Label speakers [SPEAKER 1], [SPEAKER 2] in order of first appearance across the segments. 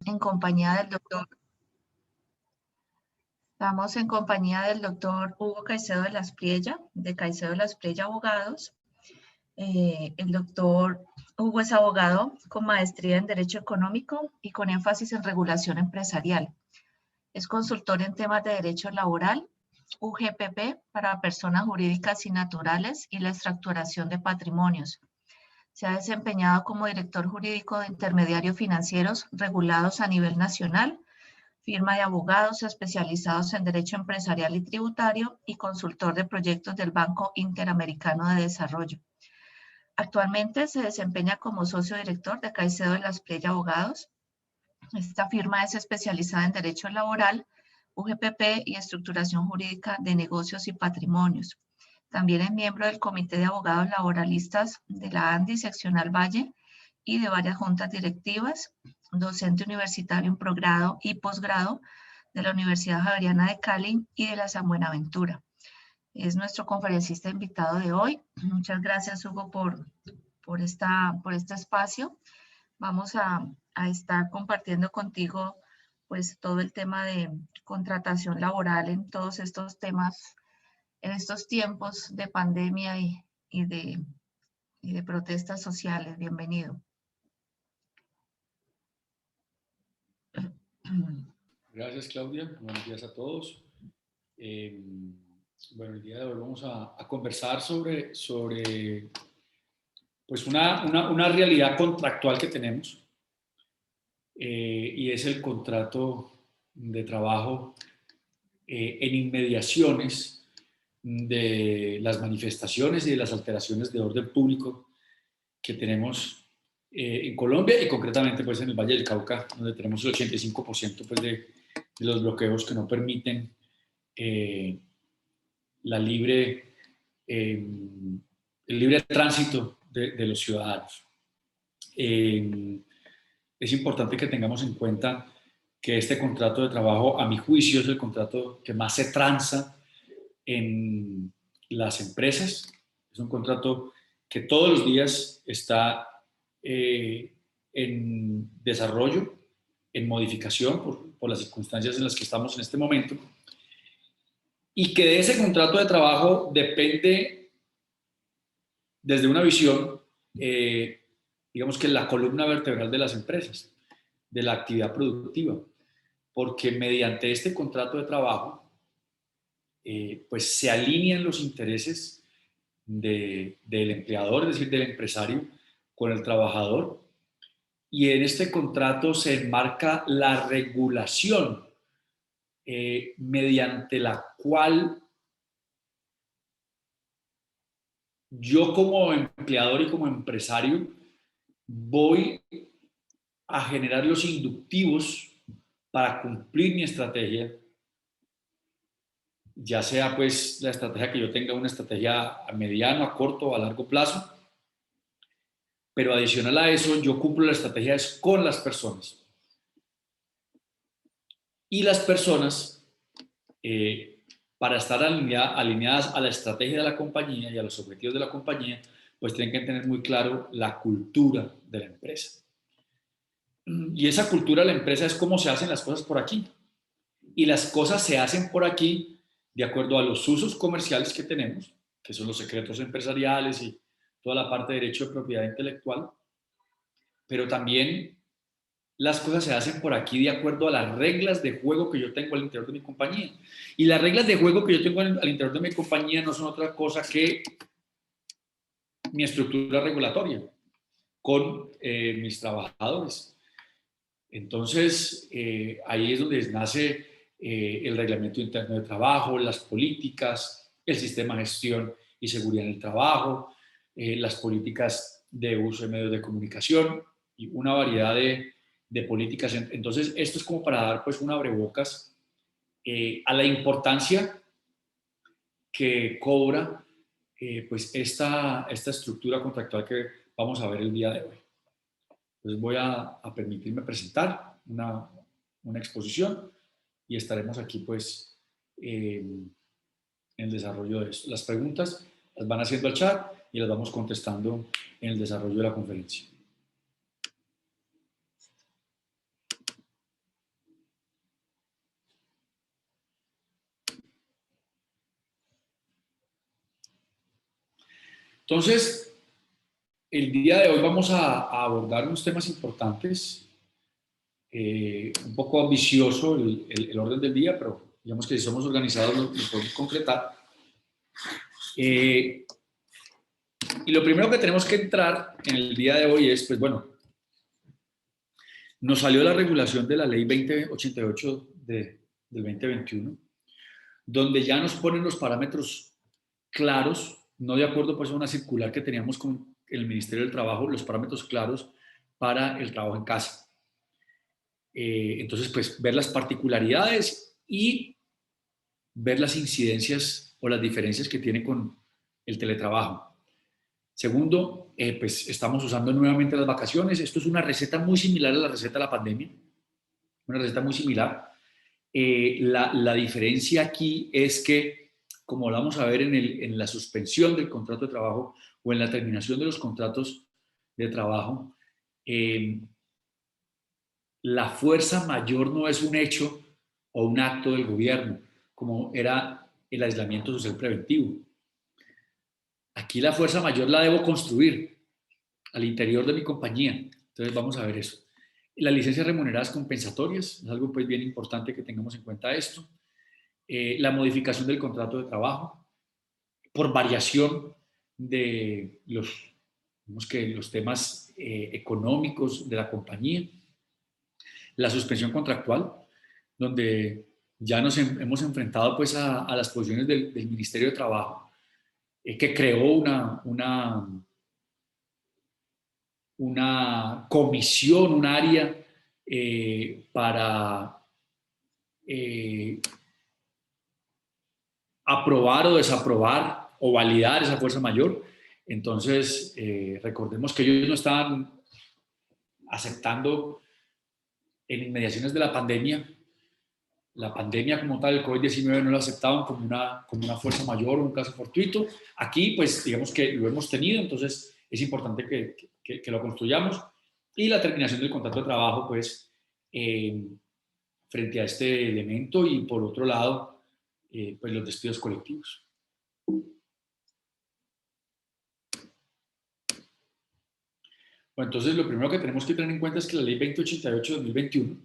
[SPEAKER 1] en compañía del doctor, estamos en compañía del doctor Hugo Caicedo de las Priella, de Caicedo de las Priella Abogados. El doctor Hugo es abogado con maestría en Derecho Económico y con énfasis en regulación empresarial. Es consultor en temas de derecho laboral, UGPP para personas jurídicas y naturales y la estructuración de patrimonios. Se ha desempeñado como director jurídico de intermediarios financieros regulados a nivel nacional, firma de abogados especializados en derecho empresarial y tributario y consultor de proyectos del Banco Interamericano de Desarrollo. Actualmente se desempeña como socio director de Caicedo de las Priella Abogados. Esta firma es especializada en derecho laboral, UGPP y estructuración jurídica de negocios y patrimonios. También es miembro del Comité de Abogados Laboralistas de la ANDI Seccional Valle y de varias juntas directivas, docente universitario en progrado y posgrado de la Universidad Javeriana de Cali y de la San Buenaventura. Es nuestro conferencista invitado de hoy. Muchas gracias, Hugo, por este espacio. Vamos a estar compartiendo contigo pues todo el tema de contratación laboral en todos estos temas, en estos tiempos de pandemia y de protestas sociales. Bienvenido.
[SPEAKER 2] Gracias, Claudia. Buenos días a todos. Bueno, el día de hoy vamos a conversar sobre pues una realidad contractual que tenemos y es el contrato de trabajo en inmediaciones de las manifestaciones y de las alteraciones de orden público que tenemos en Colombia y concretamente pues en el Valle del Cauca, donde tenemos el 85% pues, de los bloqueos que no permiten el libre tránsito de los ciudadanos. Es importante que tengamos en cuenta que este contrato de trabajo, a mi juicio, es el contrato que más se transa en las empresas. Es un contrato que todos los días está en desarrollo, en modificación por las circunstancias en las que estamos en este momento, y que de ese contrato de trabajo depende, desde una visión, digamos que la columna vertebral de las empresas, de la actividad productiva, porque mediante este contrato de trabajo, pues se alinean los intereses del empleador, es decir, del empresario, con el trabajador, y en este contrato se enmarca la regulación mediante la cual yo como empleador y como empresario voy a generar los inductivos para cumplir mi estrategia, ya sea pues la estrategia que yo tenga, una estrategia a mediano, a corto o a largo plazo, pero adicional a eso yo cumplo la estrategia es con las personas. Y las personas, para estar alineadas a la estrategia de la compañía y a los objetivos de la compañía, pues tienen que tener muy claro la cultura de la empresa. Y esa cultura de la empresa es cómo se hacen las cosas por aquí. Y las cosas se hacen por aquí de acuerdo a los usos comerciales que tenemos, que son los secretos empresariales y toda la parte de derecho de propiedad intelectual, pero también las cosas se hacen por aquí de acuerdo a las reglas de juego que yo tengo al interior de mi compañía. Y las reglas de juego que yo tengo al interior de mi compañía no son otra cosa que mi estructura regulatoria con mis trabajadores. Entonces, ahí es donde nace el reglamento interno de trabajo, las políticas, el sistema de gestión y seguridad en el trabajo, las políticas de uso de medios de comunicación y una variedad de políticas. Entonces, esto es como para dar pues un abrebocas a la importancia que cobra pues esta estructura contractual que vamos a ver el día de hoy. Entonces voy a permitirme presentar una exposición y estaremos aquí pues en el desarrollo de esto. Las preguntas las van haciendo al chat y las vamos contestando en el desarrollo de la conferencia. Entonces, el día de hoy vamos a abordar unos temas importantes, un poco ambicioso el orden del día, pero digamos que si somos organizados lo podemos concretar. Y lo primero que tenemos que entrar en el día de hoy es, pues bueno, nos salió la regulación de la ley 2088 del 2021, donde ya nos ponen los parámetros claros, no de acuerdo pues a una circular que teníamos con el Ministerio del Trabajo, los parámetros claros para el trabajo en casa. Entonces, pues ver las particularidades y ver las incidencias o las diferencias que tiene con el teletrabajo. Segundo, pues estamos usando nuevamente las vacaciones. Esto es una receta muy similar a la receta de la pandemia, una receta muy similar. La diferencia aquí es que, como lo vamos a ver en la suspensión del contrato de trabajo o en la terminación de los contratos de trabajo, la fuerza mayor no es un hecho o un acto del gobierno, como era el aislamiento social preventivo. Aquí la fuerza mayor la debo construir al interior de mi compañía. Entonces vamos a ver eso. Las licencias remuneradas compensatorias, es algo pues bien importante que tengamos en cuenta esto. La modificación del contrato de trabajo por variación de los temas económicos de la compañía. La suspensión contractual, donde ya nos hemos enfrentado pues a las posiciones del Ministerio de Trabajo, que creó una comisión, un área para aprobar o desaprobar o validar esa fuerza mayor. Entonces, recordemos que ellos no estaban aceptando en inmediaciones de la pandemia como tal, el COVID-19 no lo aceptaban como una fuerza mayor o un caso fortuito. Aquí, pues, digamos que lo hemos tenido, entonces es importante que lo construyamos. Y la terminación del contrato de trabajo, pues, frente a este elemento y por otro lado, pues los despidos colectivos. Bueno, entonces lo primero que tenemos que tener en cuenta es que la ley 2088 de 2021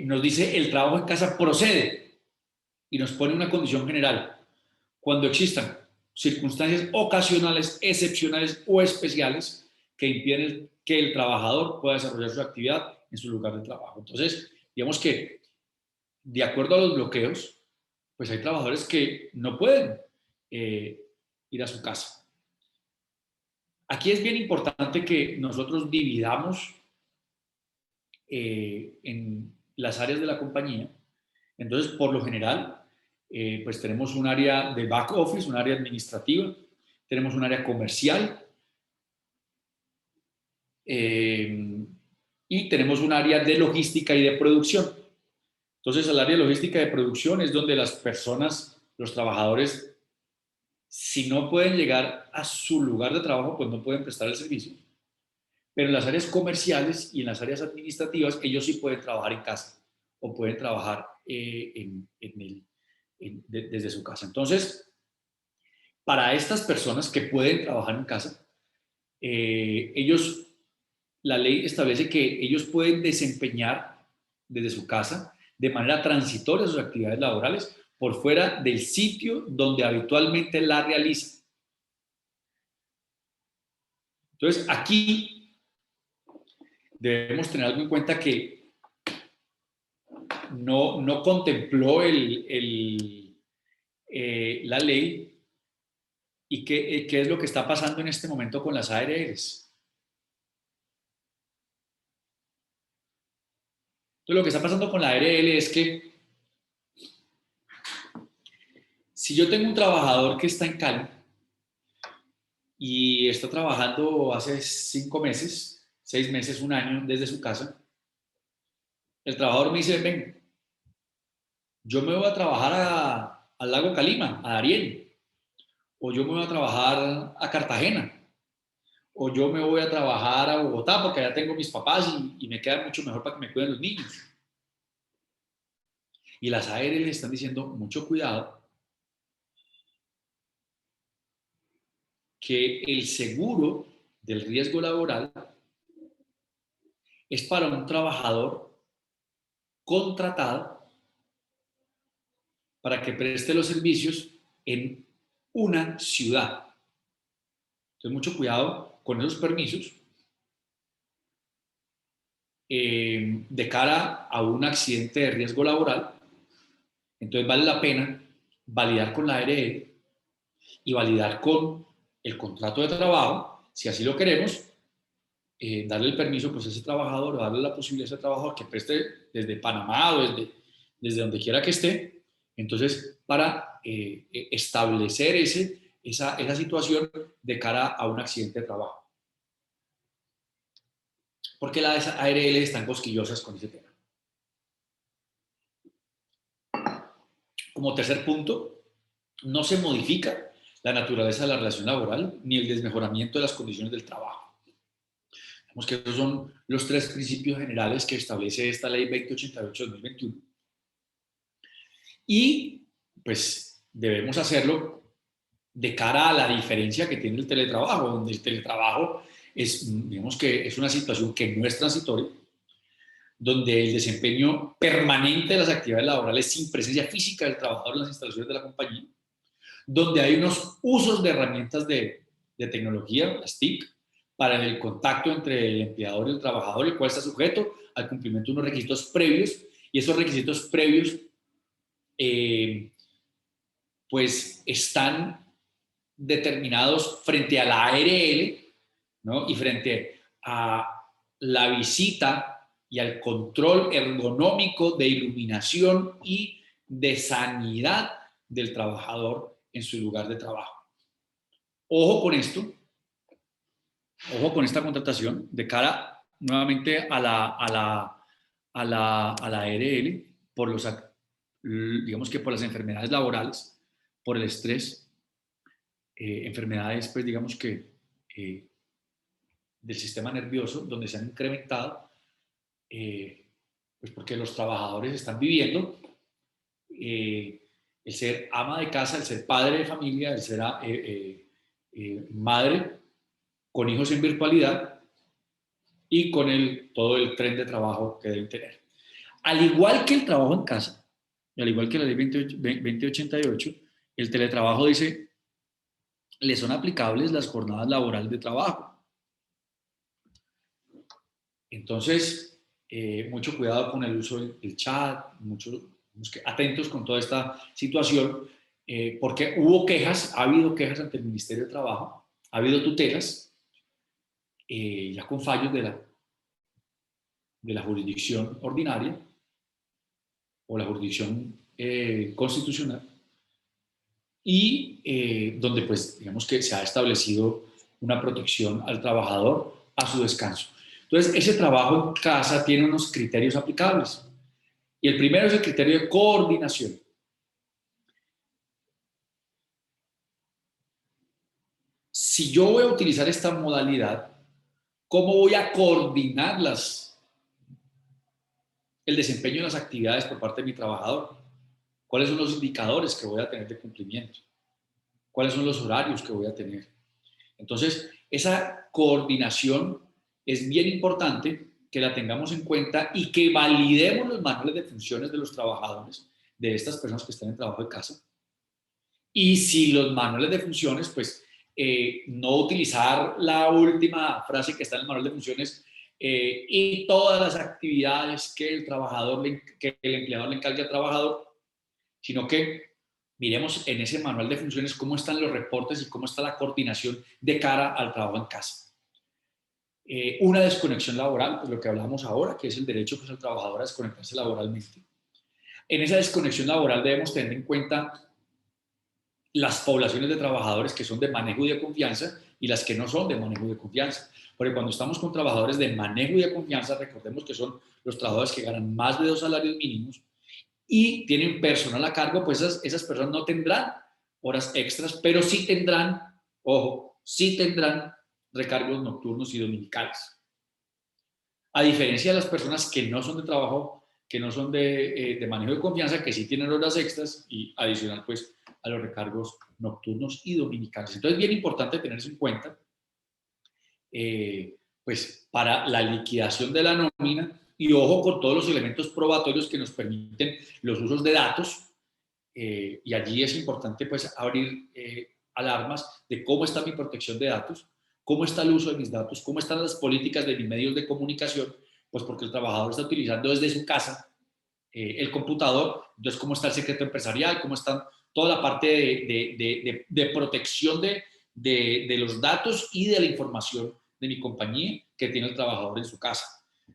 [SPEAKER 2] nos dice el trabajo en casa procede y nos pone una condición general. Cuando existan circunstancias ocasionales, excepcionales o especiales que impiden que el trabajador pueda desarrollar su actividad en su lugar de trabajo. Entonces, digamos que de acuerdo a los bloqueos, pues hay trabajadores que no pueden ir a su casa. Aquí es bien importante que nosotros dividamos en las áreas de la compañía. Entonces, por lo general, pues tenemos un área de back office, un área administrativa, tenemos un área comercial y tenemos un área de logística y de producción. Entonces, el área de logística y de producción es donde las personas, los trabajadores, si no pueden llegar a su lugar de trabajo, pues no pueden prestar el servicio. Pero en las áreas comerciales y en las áreas administrativas, ellos sí pueden trabajar en casa o pueden trabajar desde su casa. Entonces, para estas personas que pueden trabajar en casa, la ley establece que ellos pueden desempeñar desde su casa de manera transitoria sus actividades laborales por fuera del sitio donde habitualmente la realizan. Entonces, aquí debemos tener algo en cuenta que no contempló la ley y qué es lo que está pasando en este momento con las ARLs. Entonces, lo que está pasando con la ARL es que si yo tengo un trabajador que está en Cali y está trabajando hace 5 meses, 6 meses, un año desde su casa, el trabajador me dice, ven, yo me voy a trabajar al lago Calima, a Darién, o yo me voy a trabajar a Cartagena, o yo me voy a trabajar a Bogotá porque allá tengo mis papás y me queda mucho mejor para que me cuiden los niños. Y las ARL están diciendo mucho cuidado, que el seguro del riesgo laboral es para un trabajador contratado para que preste los servicios en una ciudad. Entonces, mucho cuidado con esos permisos de cara a un accidente de riesgo laboral. Entonces, vale la pena validar con la ARL y validar con el contrato de trabajo, si así lo queremos, darle el permiso pues, a ese trabajador, darle la posibilidad a ese trabajador que preste desde Panamá o desde donde quiera que esté. Entonces, para establecer esa situación de cara a un accidente de trabajo. Porque las ARL están cosquillosas con ese tema. Como tercer punto, no se modifica la naturaleza de la relación laboral ni el desmejoramiento de las condiciones del trabajo. Vemos que esos son los tres principios generales que establece esta ley 2088-2021. Y pues debemos hacerlo de cara a la diferencia que tiene el teletrabajo, donde el teletrabajo es, digamos que es una situación que no es transitoria, donde el desempeño permanente de las actividades laborales sin presencia física del trabajador en las instalaciones de la compañía, donde hay unos usos de herramientas de tecnología, las TIC, para el contacto entre el empleador y el trabajador, el cual está sujeto al cumplimiento de unos requisitos previos, y esos requisitos previos pues están determinados frente a la ARL, ¿no? Y frente a la visita y al control ergonómico de iluminación y de sanidad del trabajador en su lugar de trabajo. Ojo con esto, ojo con esta contratación de cara nuevamente a la ARL por los, digamos que por las enfermedades laborales, por el estrés, enfermedades pues digamos que del sistema nervioso, donde se han incrementado, pues porque los trabajadores están viviendo el ser ama de casa, el ser padre de familia, el ser madre con hijos en virtualidad y con todo el tren de trabajo que deben tener. Al igual que el trabajo en casa, y al igual que la ley 2088, el teletrabajo dice, le son aplicables las jornadas laborales de trabajo. Entonces, mucho cuidado con el uso del chat, atentos con toda esta situación, porque hubo quejas, ha habido quejas ante el Ministerio de Trabajo, ha habido tutelas, ya con fallos de la jurisdicción ordinaria o la jurisdicción constitucional, y donde pues digamos que se ha establecido una protección al trabajador a su descanso. Entonces, ese trabajo en casa tiene unos criterios aplicables. Y el primero es el criterio de coordinación. Si yo voy a utilizar esta modalidad, ¿cómo voy a coordinar el desempeño de las actividades por parte de mi trabajador? ¿Cuáles son los indicadores que voy a tener de cumplimiento? ¿Cuáles son los horarios que voy a tener? Entonces, esa coordinación es bien importante que la tengamos en cuenta y que validemos los manuales de funciones de los trabajadores, de estas personas que están en trabajo de casa. Y si los manuales de funciones, pues no utilizar la última frase que está en el manual de funciones y todas las actividades que el empleador le encargue al trabajador, sino que miremos en ese manual de funciones cómo están los reportes y cómo está la coordinación de cara al trabajo en casa. Una desconexión laboral, pues lo que hablamos ahora, que es el derecho pues, al trabajador a desconectarse laboralmente. En esa desconexión laboral debemos tener en cuenta las poblaciones de trabajadores que son de manejo y de confianza y las que no son de manejo y de confianza. Porque cuando estamos con trabajadores de manejo y de confianza, recordemos que son los trabajadores que ganan más de 2 salarios mínimos y tienen personal a cargo, pues esas personas no tendrán horas extras, pero sí tendrán, ojo, sí tendrán recargos nocturnos y dominicales. A diferencia de las personas que no son de trabajo, que no son de manejo de confianza, que sí tienen horas extras y adicional pues a los recargos nocturnos y dominicales. Entonces, bien importante tener eso en cuenta, pues para la liquidación de la nómina, y ojo con todos los elementos probatorios que nos permiten los usos de datos, y allí es importante pues abrir alarmas de cómo está mi protección de datos, cómo está el uso de mis datos, cómo están las políticas de mis medios de comunicación, pues porque el trabajador está utilizando desde su casa el computador, entonces cómo está el secreto empresarial, cómo está toda la parte de protección de los datos y de la información de mi compañía que tiene el trabajador en su casa.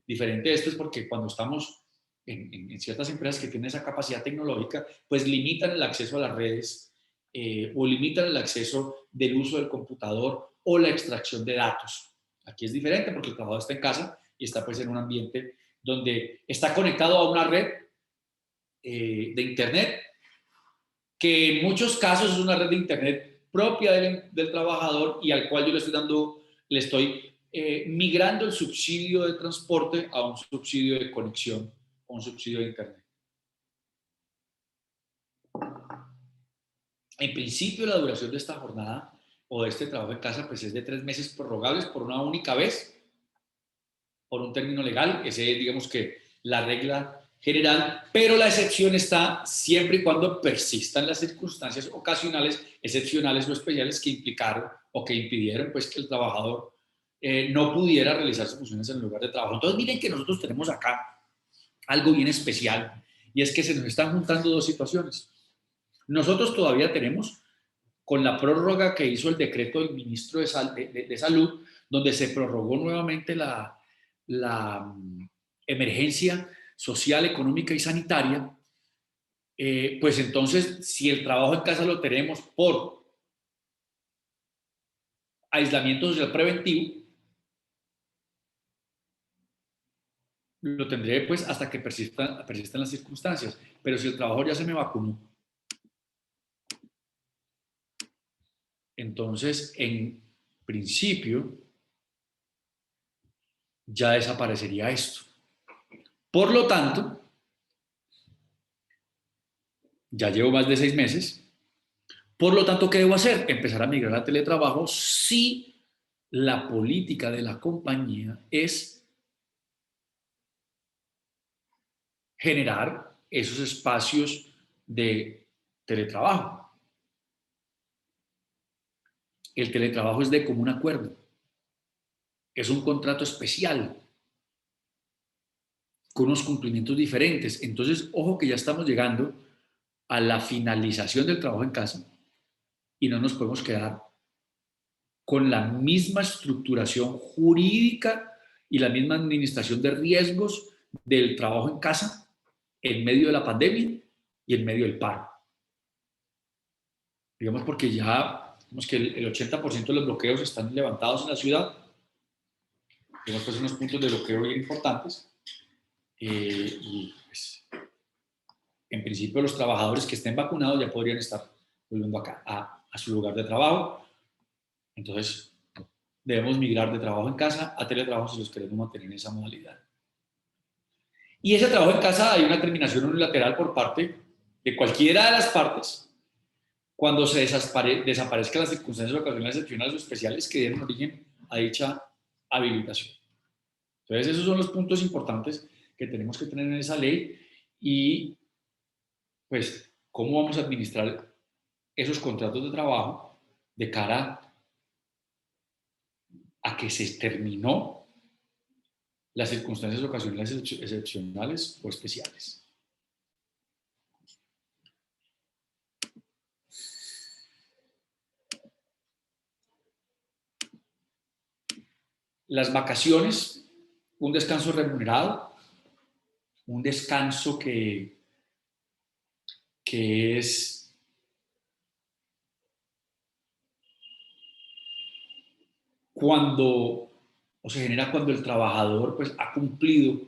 [SPEAKER 2] Diferente de esto es porque cuando estamos en ciertas empresas que tienen esa capacidad tecnológica, pues limitan el acceso a las redes o limitan el acceso del uso del computador o la extracción de datos. Aquí es diferente porque el trabajador está en casa y está pues en un ambiente donde está conectado a una red de Internet, que en muchos casos es una red de Internet propia del trabajador y al cual yo le estoy migrando el subsidio de transporte a un subsidio de conexión, a un subsidio de Internet. En principio, la duración de esta jornada o de este trabajo en casa pues es de 3 meses prorrogables por una única vez, por un término legal. Ese es, digamos que, la regla general, pero la excepción está siempre y cuando persistan las circunstancias ocasionales, excepcionales o especiales que implicaron o que impidieron pues, que el trabajador no pudiera realizar sus funciones en el lugar de trabajo. Entonces, miren que nosotros tenemos acá algo bien especial, y es que se nos están juntando dos situaciones. Nosotros todavía tenemos, con la prórroga que hizo el decreto del ministro de Salud, donde se prorrogó nuevamente la emergencia social, económica y sanitaria, pues entonces, si el trabajo en casa lo tenemos por aislamiento social preventivo, lo tendré pues hasta que persistan las circunstancias. Pero si el trabajador ya se me vacunó, entonces en principio ya desaparecería esto. Por lo tanto, ya llevo más de 6 meses. Por lo tanto, ¿qué debo hacer? Empezar a migrar a teletrabajo si la política de la compañía es generar esos espacios de teletrabajo. El teletrabajo es de común acuerdo. Es un contrato especial con unos cumplimientos diferentes. Entonces, ojo que ya estamos llegando a la finalización del trabajo en casa y no nos podemos quedar con la misma estructuración jurídica y la misma administración de riesgos del trabajo en casa en medio de la pandemia y en medio del paro. Digamos porque ya digamos que el 80% de los bloqueos están levantados en la ciudad. Digamos que son unos puntos de bloqueo bien importantes. Y pues, en principio los trabajadores que estén vacunados ya podrían estar volviendo acá a su lugar de trabajo. Entonces, debemos migrar de trabajo en casa a teletrabajo si los queremos mantener en esa modalidad. Y ese trabajo en casa hay una terminación unilateral por parte de cualquiera de las partes cuando se desaparezcan las circunstancias ocasionales, excepcionales o especiales que dieron origen a dicha habilitación. Entonces, esos son los puntos importantes que tenemos que tener en esa ley y, pues, cómo vamos a administrar esos contratos de trabajo de cara a que se terminó las circunstancias ocasionales, excepcionales o especiales. Las vacaciones, un descanso remunerado, un descanso que es cuando, o se genera cuando el trabajador pues, ha cumplido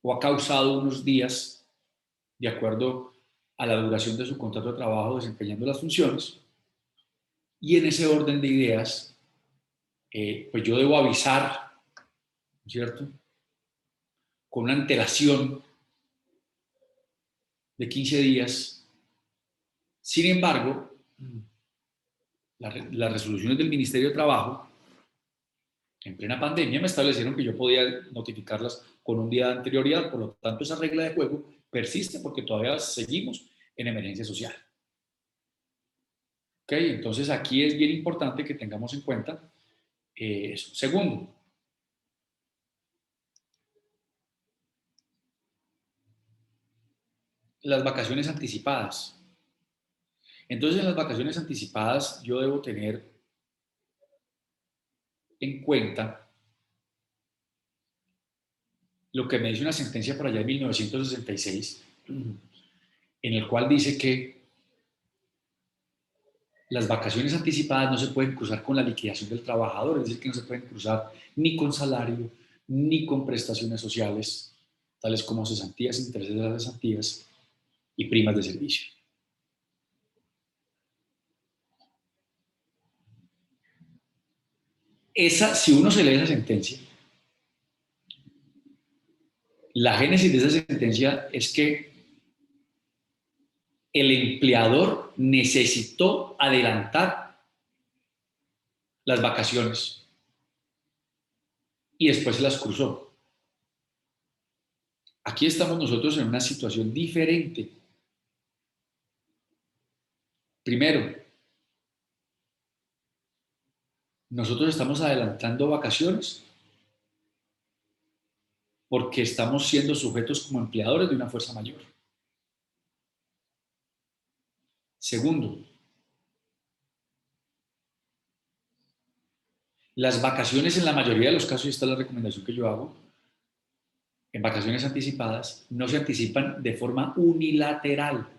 [SPEAKER 2] o ha causado unos días de acuerdo a la duración de su contrato de trabajo desempeñando las funciones, y en ese orden de ideas, pues yo debo avisar, ¿cierto?, con una antelación de 15 días Sin embargo, las resoluciones del Ministerio de Trabajo en plena pandemia me establecieron que yo podía notificarlas con un día de anterioridad, por lo tanto esa regla de juego persiste porque todavía seguimos en emergencia social. ¿Ok? Entonces aquí es bien importante que tengamos en cuenta eso. Segundo, las vacaciones anticipadas. Entonces en las vacaciones anticipadas yo debo tener en cuenta lo que me dice una sentencia por allá de 1966, en el cual dice que las vacaciones anticipadas no se pueden cruzar con la liquidación del trabajador, es decir, que no se pueden cruzar ni con salario, ni con prestaciones sociales, tales como cesantías, intereses de las cesantías y primas de servicio. Si uno se lee esa sentencia, la génesis de esa sentencia es que el empleador necesitó adelantar las vacaciones y después se las cruzó. Aquí estamos nosotros en una situación diferente. Primero, nosotros estamos adelantando vacaciones porque estamos siendo sujetos como empleadores de una fuerza mayor. Segundo, las vacaciones en la mayoría de los casos, y esta es la recomendación que yo hago, en vacaciones anticipadas, no se anticipan de forma unilateral,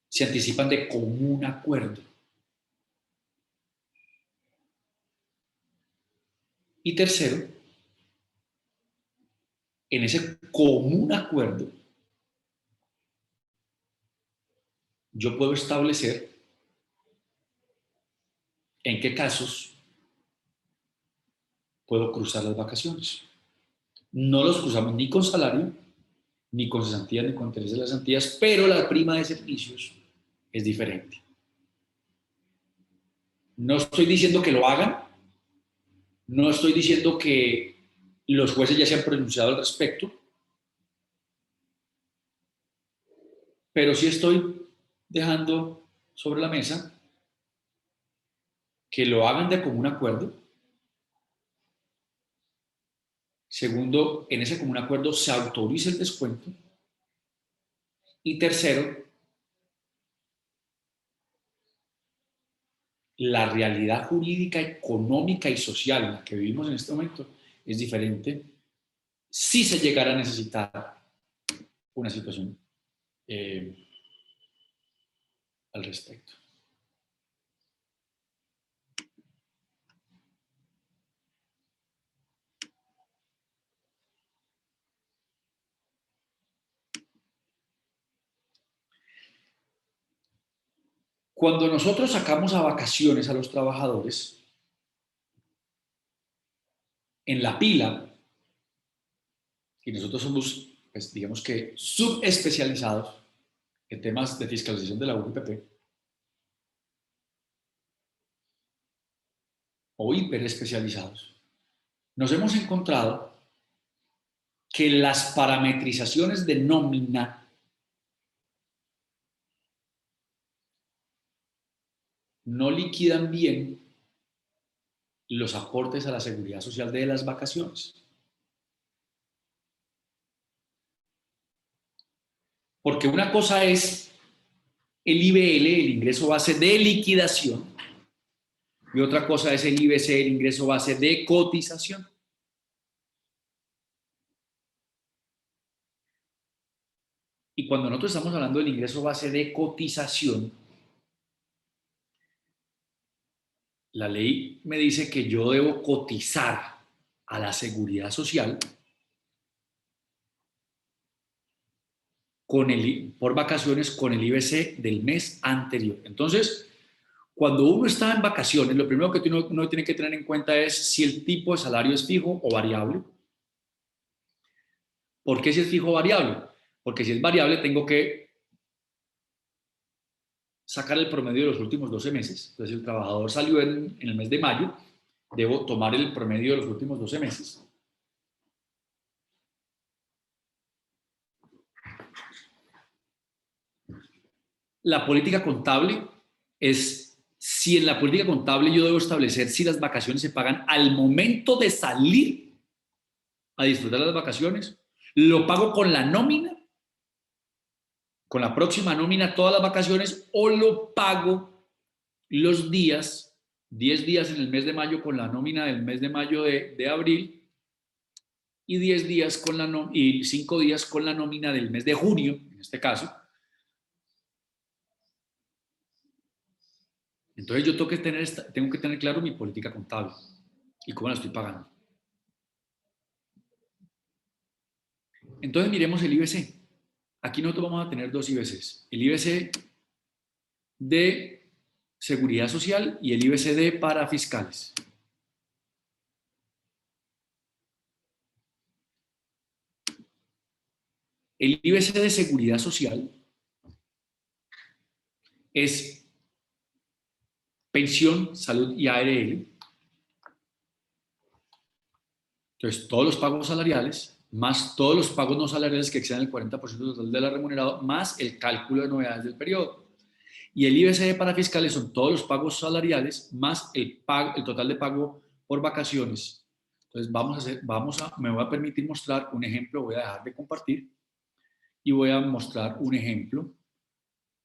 [SPEAKER 2] se anticipan de común acuerdo. Y tercero, en ese común acuerdo, yo puedo establecer en qué casos puedo cruzar las vacaciones. No los cruzamos ni con salario, ni con cesantías, ni con intereses de las cesantías, pero la prima de servicios es diferente. No estoy diciendo que lo hagan, no estoy diciendo que los jueces ya se han pronunciado al respecto, pero sí estoy dejando sobre la mesa que lo hagan de común acuerdo. Segundo, en ese común acuerdo se autoriza el descuento. Y tercero, la realidad jurídica, económica y social en la que vivimos en este momento es diferente si se llegara a necesitar una situación al respecto. Cuando nosotros sacamos a vacaciones a los trabajadores, en la pila, y nosotros somos, pues, digamos que, subespecializados en temas de fiscalización de la UIPP, o hiperespecializados, nos hemos encontrado que las parametrizaciones de nómina no liquidan bien los aportes a la seguridad social de las vacaciones. Porque una cosa es el IBL, el ingreso base de liquidación, y otra cosa es el IBC, el ingreso base de cotización. Y cuando nosotros estamos hablando del ingreso base de cotización, la ley me dice que yo debo cotizar a la seguridad social por vacaciones con el IBC del mes anterior. Entonces, cuando uno está en vacaciones, lo primero que uno tiene que tener en cuenta es si el tipo de salario es fijo o variable. ¿Por qué si es fijo o variable? Porque si es variable tengo que sacar el promedio de los últimos 12 meses. Entonces, si el trabajador salió en el mes de mayo, debo tomar el promedio de los últimos 12 meses. La política contable es, si en la política contable yo debo establecer si las vacaciones se pagan al momento de salir a disfrutar las vacaciones, lo pago con la nómina, con la próxima nómina todas las vacaciones, o lo pago los días, 10 días en el mes de mayo con la nómina del mes de mayo de abril, y 10 días con la y 5 días con la nómina del mes de junio, en este caso. Entonces yo tengo que tener claro mi política contable y cómo la estoy pagando. Entonces miremos el IBC. Aquí nosotros vamos a tener dos IBCs. El IBC de Seguridad Social y el IBC de Parafiscales. El IBC de Seguridad Social es pensión, salud y ARL. Entonces, todos los pagos salariales, más todos los pagos no salariales que excedan el 40% total de la remunerado, más el cálculo de novedades del periodo. Y el IBC de Parafiscales son todos los pagos salariales, más el total de pago por vacaciones. Entonces, me voy a permitir mostrar un ejemplo, voy a dejar de compartir y voy a mostrar un ejemplo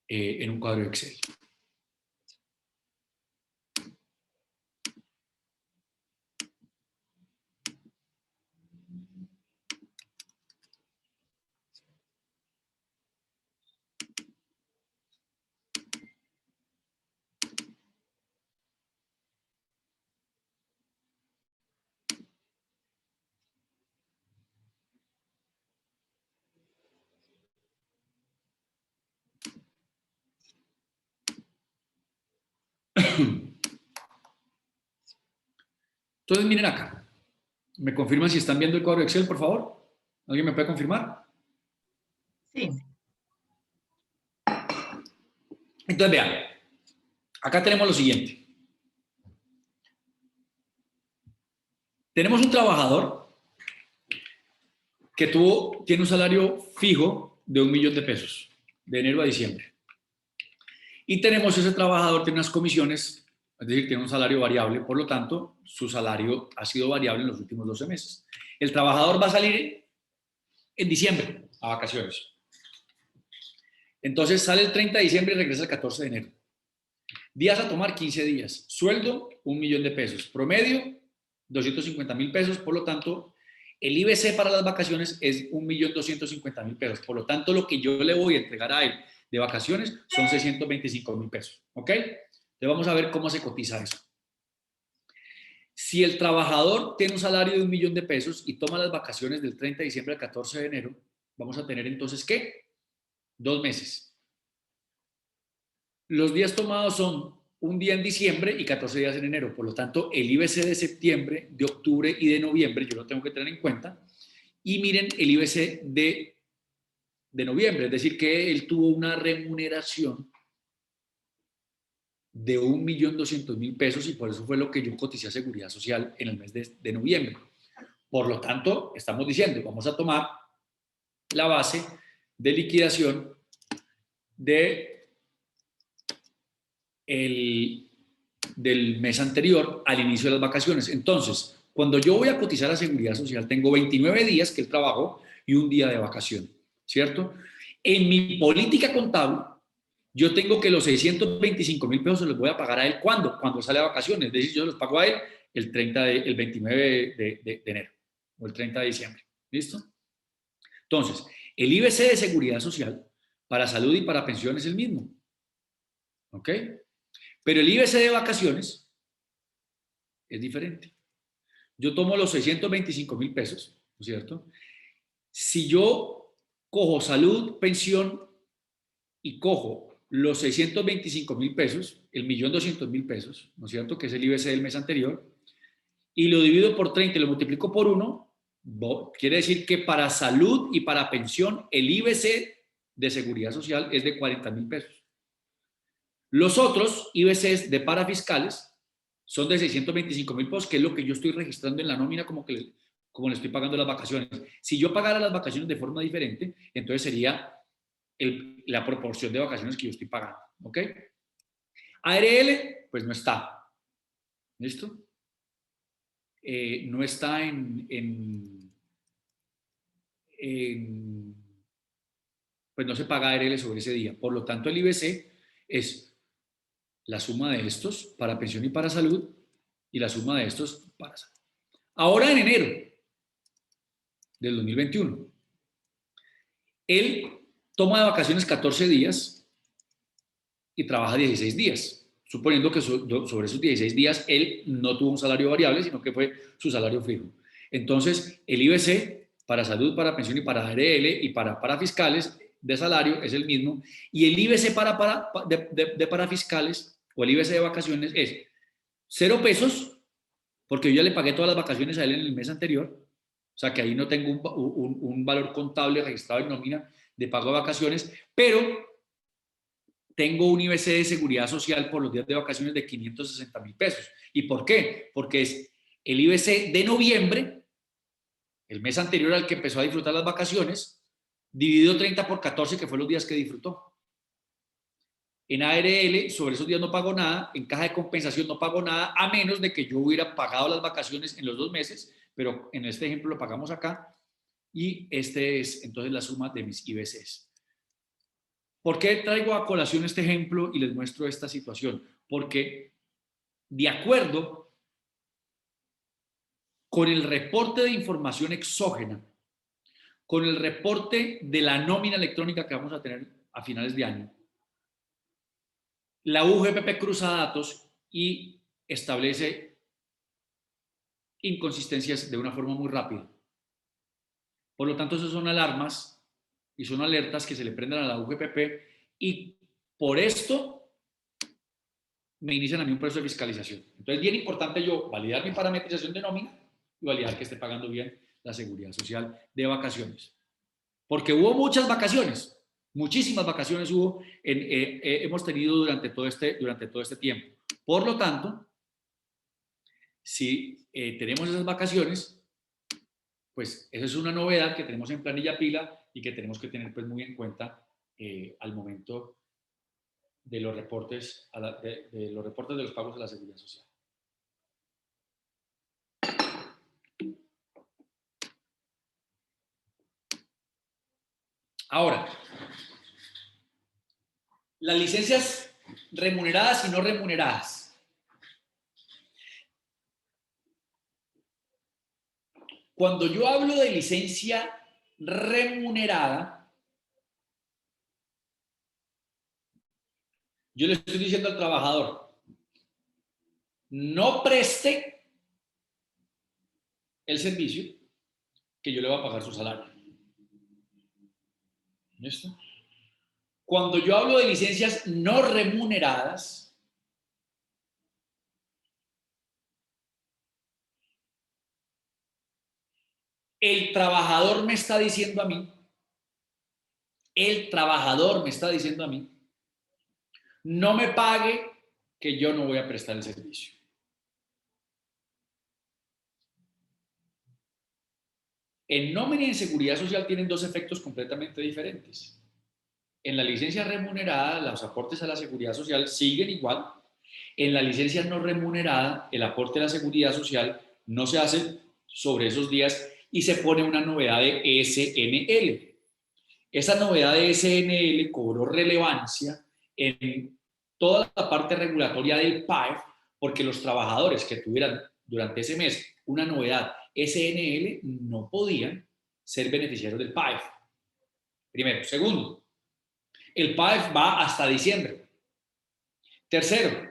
[SPEAKER 2] en un cuadro de Excel. Entonces, miren acá. ¿Me confirman si están viendo el cuadro de Excel, por favor? ¿Alguien me puede confirmar?
[SPEAKER 1] Sí.
[SPEAKER 2] Entonces, vean. Acá tenemos lo siguiente. Tenemos un trabajador que tiene un salario fijo de 1 millón de pesos, de enero a diciembre. Y tenemos ese trabajador, tiene unas comisiones, es decir, tiene un salario variable, por lo tanto, su salario ha sido variable en los últimos 12 meses. El trabajador va a salir en diciembre a vacaciones. Entonces sale el 30 de diciembre y regresa el 14 de enero. Días a tomar, 15 días. Sueldo, 1 millón de pesos. Promedio, 250,000 pesos. Por lo tanto, el IBC para las vacaciones es 1.250.000 pesos. Por lo tanto, lo que yo le voy a entregar a él de vacaciones son 625,000 pesos. ¿Ok? Entonces vamos a ver cómo se cotiza eso. Si el trabajador tiene un salario de 1 millón de pesos y toma las vacaciones del 30 de diciembre al 14 de enero, vamos a tener entonces, ¿qué? 2 meses. Los días tomados son un día en diciembre y 14 días en enero. Por lo tanto, el IBC de septiembre, de octubre y de noviembre, yo lo tengo que tener en cuenta. Y miren el IBC de noviembre, es decir, que él tuvo una remuneración de 1.200.000 pesos y por eso fue lo que yo coticé a Seguridad Social en el mes de noviembre. Por lo tanto, estamos diciendo, vamos a tomar la base de liquidación del mes anterior al inicio de las vacaciones. Entonces, cuando yo voy a cotizar a Seguridad Social, tengo 29 días que él trabajó y un día de vacación, ¿cierto? En mi política contable, yo tengo que los 625,000 pesos se los voy a pagar a él. ¿Cuándo? Cuando sale a vacaciones. Es decir, yo los pago a él el 29 de enero o el 30 de diciembre. ¿Listo? Entonces, el IBC de Seguridad Social para salud y para pensión es el mismo. ¿Ok? Pero el IBC de vacaciones es diferente. Yo tomo los 625,000 pesos, ¿no es cierto? Si yo cojo salud, pensión y cojo los 625,000 pesos, el 1.200.000 pesos, ¿no es cierto? Que es el IBC del mes anterior, y lo divido por 30 y lo multiplico por 1, quiere decir que para salud y para pensión el IBC de Seguridad Social es de 40,000 pesos. Los otros IBCs de parafiscales son de 625.000 pesos, que es lo que yo estoy registrando en la nómina como le estoy pagando las vacaciones. Si yo pagara las vacaciones de forma diferente, entonces sería la proporción de vacaciones que yo estoy pagando. ¿Ok? ARL, pues no está. ¿Listo? No está pues no se paga ARL sobre ese día. Por lo tanto, el IBC es la suma de estos para pensión y para salud y la suma de estos para salud. Ahora en enero del 2021, él toma de vacaciones 14 días y trabaja 16 días, suponiendo que sobre esos 16 días él no tuvo un salario variable, sino que fue su salario fijo. Entonces, el IBC para salud, para pensión y para ARL y para parafiscales de salario es el mismo, y el IBC de parafiscales o el IBC de vacaciones es 0 pesos, porque yo ya le pagué todas las vacaciones a él en el mes anterior, o sea que ahí no tengo un valor contable registrado en nómina de pago de vacaciones, pero tengo un IBC de seguridad social por los días de vacaciones de 560.000 pesos. ¿Y por qué? Porque es el IBC de noviembre, el mes anterior al que empezó a disfrutar las vacaciones, dividido 30 por 14, que fue los días que disfrutó. En ARL, sobre esos días no pago nada, en caja de compensación no pago nada, a menos de que yo hubiera pagado las vacaciones en los 2 meses, pero en este ejemplo lo pagamos acá, y este es entonces la suma de mis IBCs. ¿Por qué traigo a colación este ejemplo y les muestro esta situación? Porque de acuerdo con el reporte de información exógena, con el reporte de la nómina electrónica que vamos a tener a finales de año, la UGPP cruza datos y establece inconsistencias de una forma muy rápida. Por lo tanto, esas son alarmas y son alertas que se le prenden a la UGPP, y por esto me inician a mí un proceso de fiscalización. Entonces es bien importante yo validar mi parametrización de nómina y validar que esté pagando bien la seguridad social de vacaciones. Porque hubo muchas vacaciones, muchísimas vacaciones hemos tenido durante todo este tiempo. Por lo tanto, si tenemos esas vacaciones, pues esa es una novedad que tenemos en planilla pila y que tenemos que tener pues muy en cuenta al momento de los reportes de los pagos a la seguridad social. Ahora, las licencias remuneradas y no remuneradas. Cuando yo hablo de licencia remunerada, yo le estoy diciendo al trabajador, no preste el servicio que yo le voy a pagar su salario. ¿Listo? Cuando yo hablo de licencias no remuneradas, el trabajador me está diciendo a mí, no me pague que yo no voy a prestar el servicio. En nómina y en seguridad social tienen dos efectos completamente diferentes. En la licencia remunerada, los aportes a la seguridad social siguen igual. En la licencia no remunerada, el aporte a la seguridad social no se hace sobre esos días y se pone una novedad de SNL. Esa novedad de SNL cobró relevancia en toda la parte regulatoria del PAEF, porque los trabajadores que tuvieran durante ese mes una novedad SNL no podían ser beneficiarios del PAEF. Primero. Segundo, el PAEF va hasta diciembre. Tercero,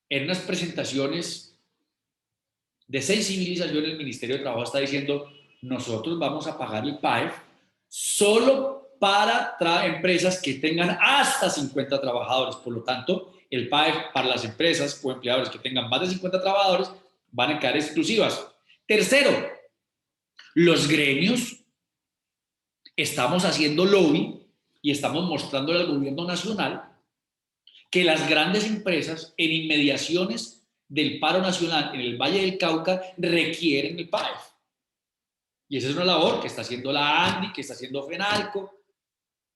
[SPEAKER 2] en unas presentaciones de sensibilización el Ministerio de Trabajo está diciendo, nosotros vamos a pagar el PAEF solo para empresas que tengan hasta 50 trabajadores. Por lo tanto, el PAEF para las empresas o empleadores que tengan más de 50 trabajadores van a quedar exclusivas. Tercero, los gremios estamos haciendo lobby y estamos mostrándole al gobierno nacional que las grandes empresas en inmediaciones del paro nacional en el Valle del Cauca requieren el PAEF. Y esa es una labor que está haciendo la ANDI, que está haciendo FENALCO,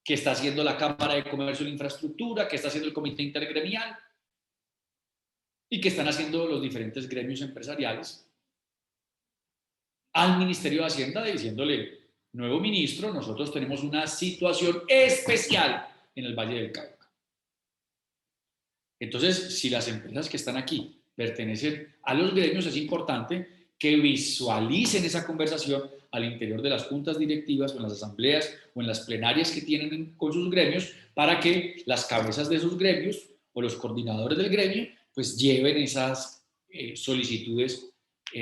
[SPEAKER 2] que está haciendo la Cámara de Comercio e Infraestructura, que está haciendo el Comité Intergremial y que están haciendo los diferentes gremios empresariales al Ministerio de Hacienda diciéndole, nuevo ministro, nosotros tenemos una situación especial en el Valle del Cauca. Entonces, si las empresas que están aquí pertenecen a los gremios, es importante que visualicen esa conversación al interior de las juntas directivas o en las asambleas o en las plenarias que tienen con sus gremios para que las cabezas de esos gremios o los coordinadores del gremio pues lleven esas solicitudes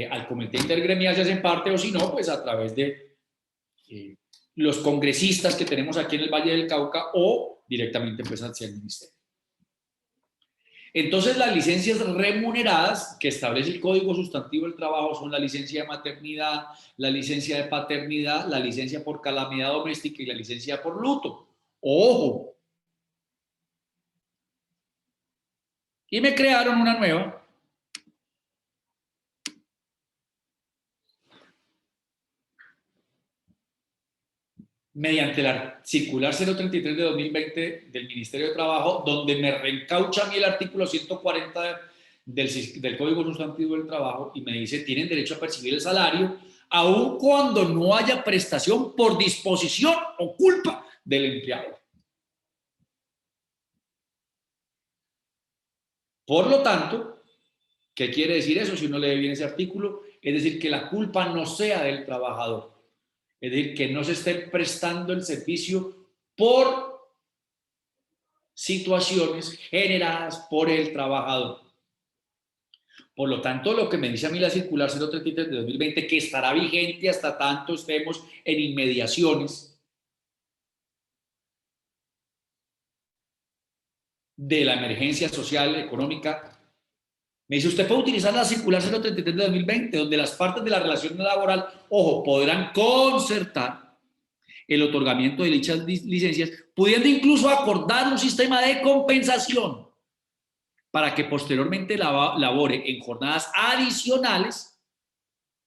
[SPEAKER 2] al comité intergremial si hacen parte o si no, pues a través de los congresistas que tenemos aquí en el Valle del Cauca o directamente pues hacia el ministerio. Entonces, las licencias remuneradas que establece el Código Sustantivo del Trabajo son la licencia de maternidad, la licencia de paternidad, la licencia por calamidad doméstica y la licencia por luto. ¡Ojo! Y me crearon una nueva. Mediante la circular 033 de 2020 del Ministerio de Trabajo, donde me reencaucha a mí el artículo 140 del Código Sustantivo del Trabajo y me dice, tienen derecho a percibir el salario, aun cuando no haya prestación por disposición o culpa del empleado. Por lo tanto, ¿qué quiere decir eso si uno lee bien ese artículo? Es decir, que la culpa no sea del trabajador. Es decir, que no se esté prestando el servicio por situaciones generadas por el trabajador. Por lo tanto, lo que me dice a mí la circular 033 de 2020, que estará vigente hasta tanto estemos en inmediaciones de la emergencia social, económica, me dice, usted puede utilizar la circular 033 de 2020, donde las partes de la relación laboral, ojo, podrán concertar el otorgamiento de dichas licencias, pudiendo incluso acordar un sistema de compensación para que posteriormente labore en jornadas adicionales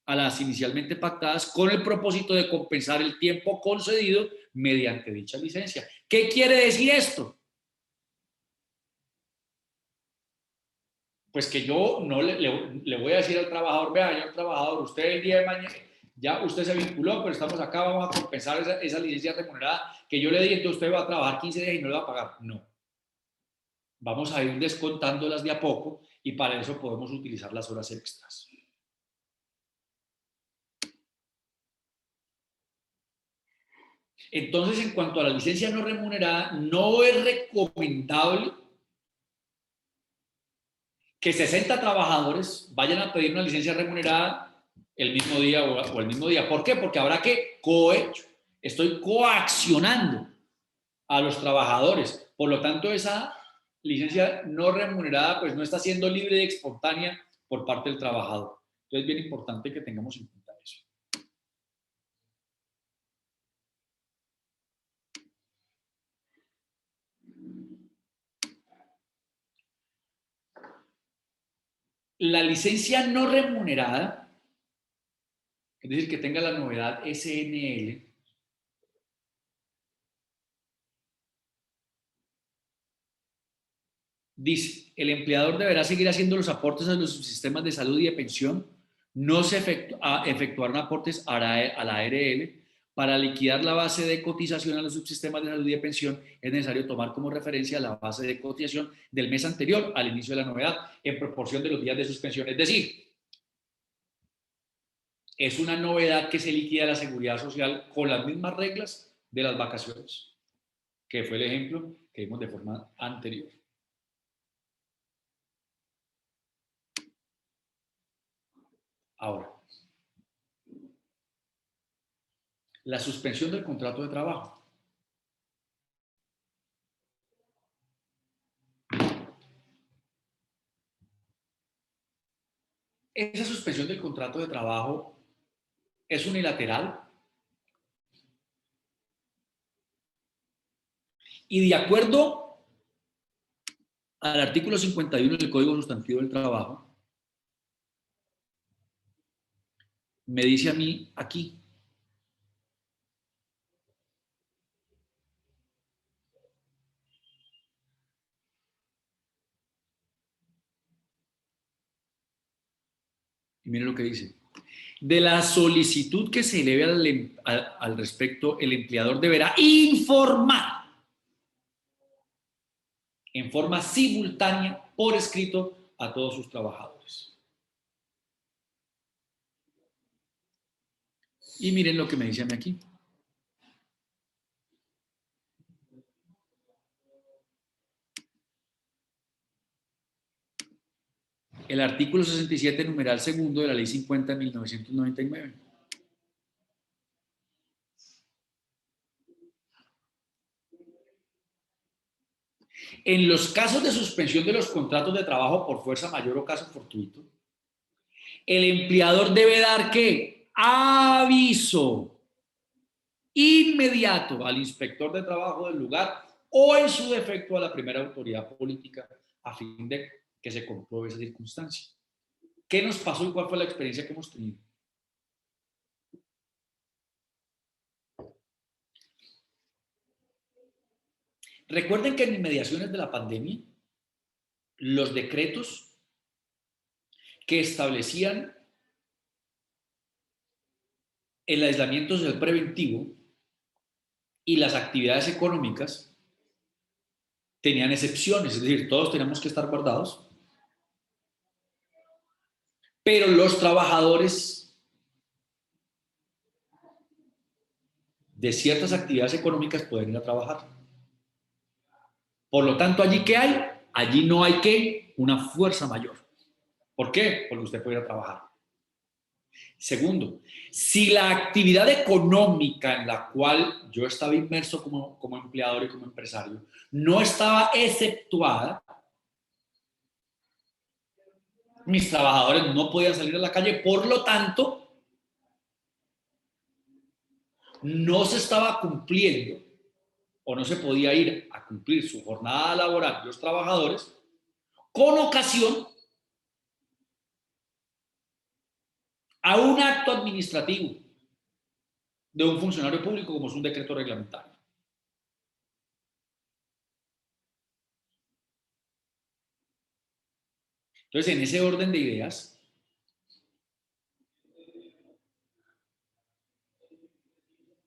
[SPEAKER 2] a las inicialmente pactadas con el propósito de compensar el tiempo concedido mediante dicha licencia. ¿Qué quiere decir esto? Pues que yo no le voy a decir al trabajador, vea, señor trabajador, usted el día de mañana, ya usted se vinculó, pero estamos acá, vamos a compensar esa licencia remunerada que yo le di, entonces usted va a trabajar 15 días y no le va a pagar. No. Vamos a ir descontándolas de a poco y para eso podemos utilizar las horas extras. Entonces, en cuanto a la licencia no remunerada, no es recomendable que 60 trabajadores vayan a pedir una licencia remunerada el mismo día o el mismo día. ¿Por qué? Porque habrá que estoy coaccionando a los trabajadores. Por lo tanto, esa licencia no remunerada pues no está siendo libre y espontánea por parte del trabajador. Entonces es bien importante que tengamos en cuenta eso. La licencia no remunerada, es decir, que tenga la novedad SNL, dice, el empleador deberá seguir haciendo los aportes a los sistemas de salud y de pensión, no se efectuaron aportes a la ARL. Para liquidar la base de cotización a los subsistemas de salud y de pensión es necesario tomar como referencia la base de cotización del mes anterior al inicio de la novedad en proporción de los días de suspensión. Es decir, es una novedad que se liquida la seguridad social con las mismas reglas de las vacaciones, que fue el ejemplo que vimos de forma anterior. Ahora, la suspensión del contrato de trabajo. Esa suspensión del contrato de trabajo es unilateral. Y de acuerdo al artículo 51 del Código Sustantivo del Trabajo, me dice a mí aquí, y mire lo que dice: de la solicitud que se eleve al respecto, el empleador deberá informar en forma simultánea por escrito a todos sus trabajadores. Y miren lo que me dice a mí aquí. El artículo 67, numeral segundo de la Ley 50 de 1999. En los casos de suspensión de los contratos de trabajo por fuerza mayor o caso fortuito, el empleador debe dar ¿qué? Aviso inmediato al inspector de trabajo del lugar o en su defecto a la primera autoridad política a fin de que se compruebe esa circunstancia. ¿Qué nos pasó y cuál fue la experiencia que hemos tenido? Recuerden que en inmediaciones de la pandemia, los decretos que establecían el aislamiento social preventivo y las actividades económicas tenían excepciones, es decir, todos teníamos que estar guardados, pero los trabajadores de ciertas actividades económicas pueden ir a trabajar. Por lo tanto, ¿allí qué hay? Allí no hay ¿qué? Una fuerza mayor. ¿Por qué? Porque usted puede ir a trabajar. Segundo, si la actividad económica en la cual yo estaba inmerso como empleador y como empresario no estaba exceptuada, mis trabajadores no podían salir a la calle, por lo tanto, no se estaba cumpliendo o no se podía ir a cumplir su jornada laboral los trabajadores con ocasión a un acto administrativo de un funcionario público como es un decreto reglamentario. Entonces, en ese orden de ideas,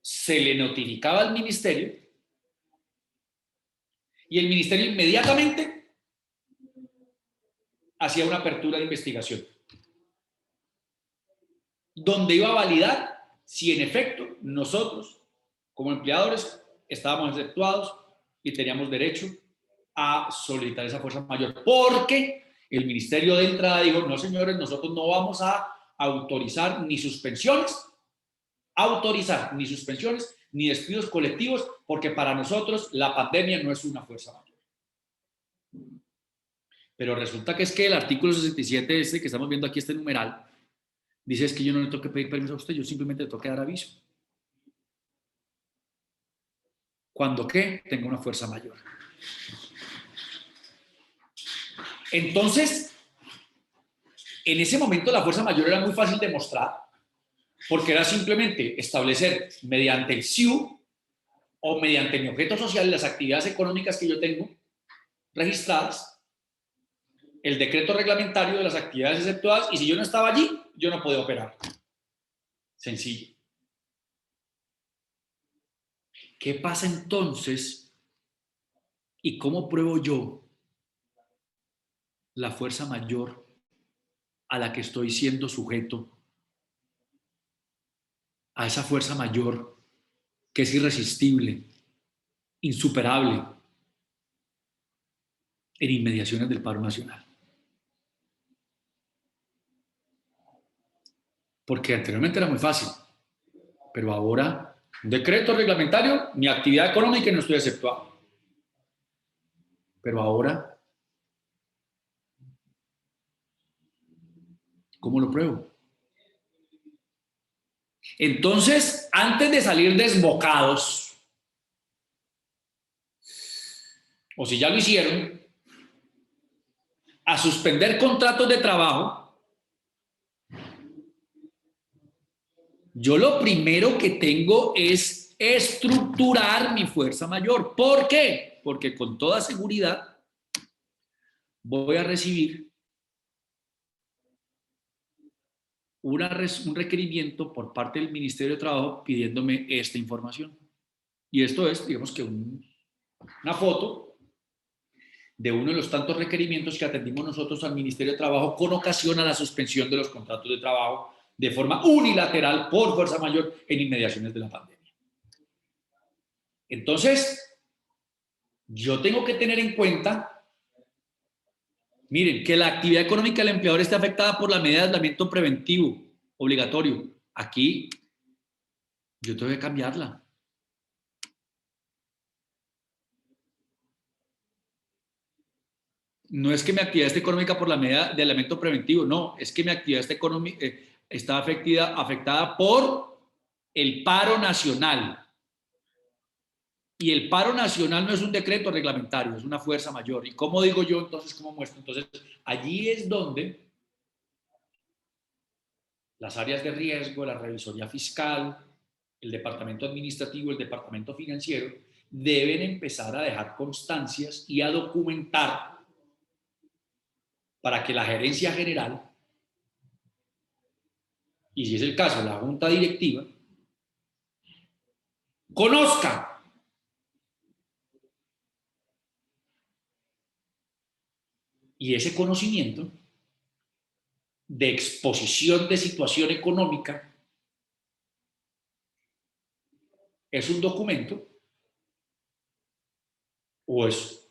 [SPEAKER 2] se le notificaba al ministerio y el ministerio inmediatamente hacía una apertura de investigación donde iba a validar si en efecto nosotros como empleadores estábamos exceptuados y teníamos derecho a solicitar esa fuerza mayor, porque el ministerio de entrada dijo: no señores, nosotros no vamos a autorizar ni suspensiones ni despidos colectivos, porque para nosotros la pandemia no es una fuerza mayor. Pero resulta que es que el artículo 67, este que estamos viendo aquí, este numeral, dice es que yo no le tengo que pedir permiso a usted, yo simplemente le tengo que dar aviso. ¿Cuándo qué? Tenga una fuerza mayor. Entonces, en ese momento la fuerza mayor era muy fácil de mostrar, porque era simplemente establecer mediante el SIU o mediante mi objeto social las actividades económicas que yo tengo registradas, el decreto reglamentario de las actividades exceptuadas, y si yo no estaba allí, yo no podía operar. Sencillo. ¿Qué pasa entonces y cómo pruebo yo la fuerza mayor a la que estoy siendo sujeto, a esa fuerza mayor que es irresistible, insuperable, en inmediaciones del paro nacional? Porque anteriormente era muy fácil, pero ahora un decreto reglamentario, mi actividad económica y no estoy exceptuado. Pero ahora, ¿cómo lo pruebo? Entonces, antes de salir desbocados o si ya lo hicieron, a suspender contratos de trabajo, yo lo primero que tengo es estructurar mi fuerza mayor. ¿Por qué? Porque con toda seguridad voy a recibir un requerimiento por parte del Ministerio de Trabajo pidiéndome esta información. Y esto es, digamos que una foto de uno de los tantos requerimientos que atendimos nosotros al Ministerio de Trabajo con ocasión a la suspensión de los contratos de trabajo de forma unilateral por fuerza mayor en inmediaciones de la pandemia. Entonces, yo tengo que tener en cuenta, miren, que la actividad económica del empleador esté afectada por la medida de aislamiento preventivo obligatorio. Aquí yo tengo que cambiarla. No es que mi actividad esté económica por la medida de aislamiento preventivo, no, es que mi actividad esté económica, está afectada por el paro nacional. Y el paro nacional no es un decreto reglamentario, es una fuerza mayor. ¿Y cómo digo yo entonces? ¿Cómo muestro? Entonces, allí es donde las áreas de riesgo, la revisoría fiscal, el departamento administrativo, el departamento financiero, deben empezar a dejar constancias y a documentar para que la gerencia general, y si es el caso, la junta directiva, conozca y ese conocimiento de exposición de situación económica es un documento o es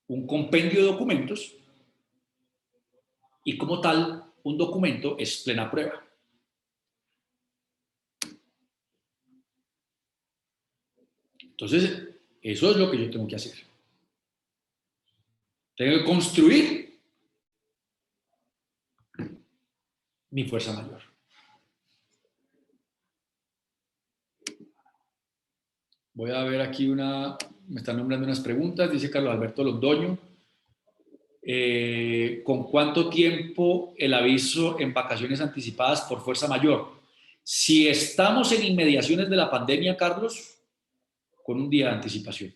[SPEAKER 2] un compendio de documentos y como tal un documento es plena prueba. Entonces, eso es lo que yo tengo que hacer. Tengo que construir mi fuerza mayor. Voy a ver aquí me están nombrando unas preguntas, dice Carlos Alberto Londoño. ¿Con cuánto tiempo el aviso en vacaciones anticipadas por fuerza mayor? Si estamos en inmediaciones de la pandemia, Carlos, con un día de anticipación.